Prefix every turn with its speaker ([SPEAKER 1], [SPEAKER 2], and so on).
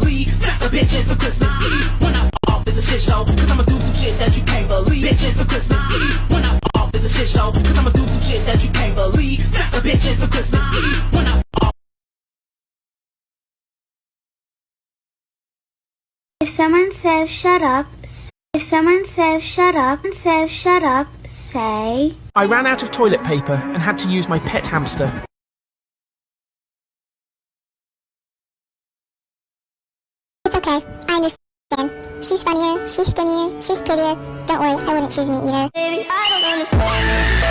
[SPEAKER 1] believe. Smack a bitch into Christmas Eve. When I off is a shit show, cause I'ma do some shit that you can't believe. Bitch into Christmas Eve. When I off is a shit show, cause I'ma do some shit that you can't believe. Smack a bitch into Christmas Eve. When I
[SPEAKER 2] If someone says shut up, say,
[SPEAKER 3] I ran out of toilet paper and had to use my pet hamster.
[SPEAKER 4] It's okay, I understand. She's funnier, she's skinnier, she's prettier. Don't worry, I wouldn't choose me either. Baby, I don't understand.